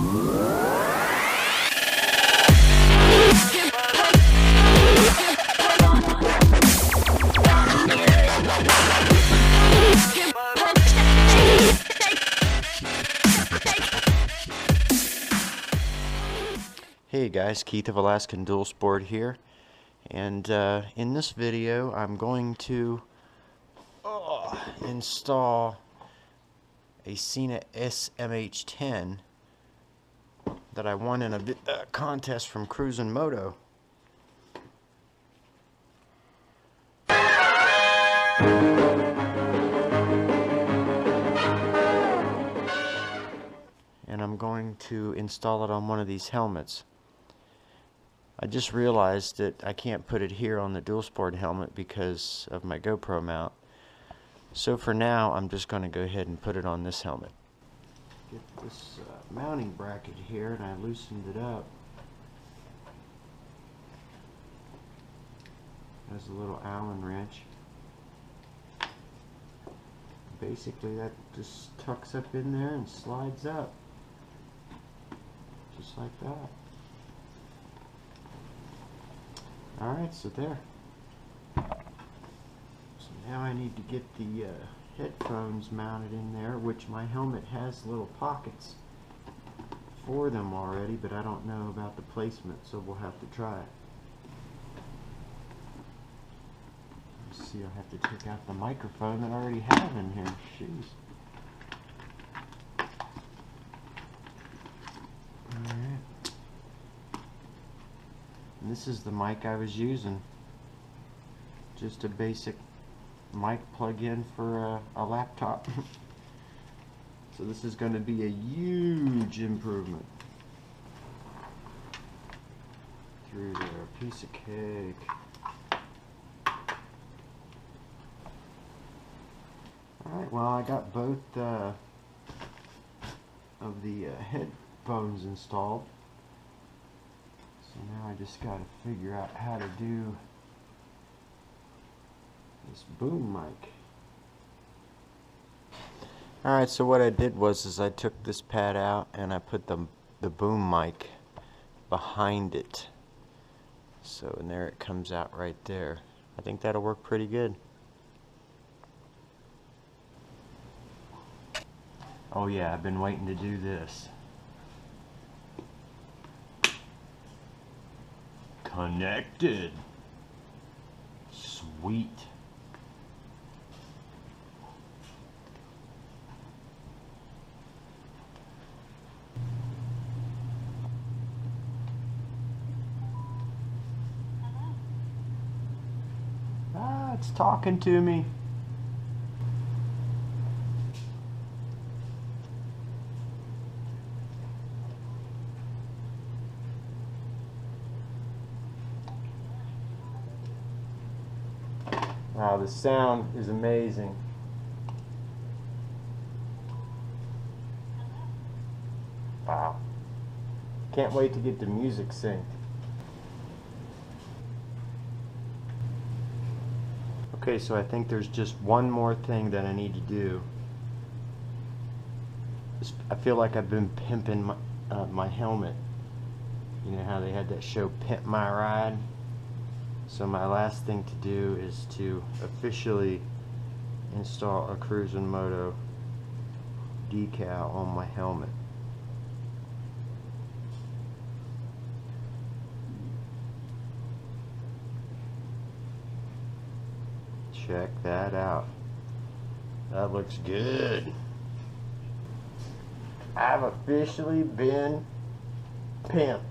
Hey guys, Keith of Alaskan Dual Sport here, and in this video I'm going to install a Sena SMH 10 that I won in a contest from Cruzin moto. And I'm going to install it on one of these helmets. I just realized that I can't put it here on the dual sport helmet because of my GoPro mount. So for now, I'm just going to go ahead and put it on this helmet. Get this mounting bracket here, and I loosened it up. There's a little Allen wrench. Basically, that just tucks up in there and slides up. Just like that. Alright, so there. So now I need to get the headphones mounted in there, which my helmet has little pockets for them already, but I don't know about the placement, so we'll have to try it. Let's see, I'll have to take out the microphone that I already have in here. Jeez. Alright. And this is the mic I was using. Just a basic mic plug-in for a laptop. So this is going to be a huge improvement. Through there, piece of cake. Alright, well I got both of the headphones installed. So now I just got to figure out how to do this boom mic. Alright, so what I did was I took this pad out and I put the boom mic behind it. So, and there it comes out right there. I think that'll work pretty good. Oh yeah, I've been waiting to do this. Connected. Sweet. Ah, it's talking to me. Wow, the sound is amazing. Wow. Can't wait to get the music synced. Okay, so I think there's just one more thing that I need to do. I feel like I've been pimping my helmet. You know how they had that show Pimp My Ride? So my last thing to do is to officially install a Cruzin moto decal on my helmet. Check that out. That looks good. I've officially been pimped.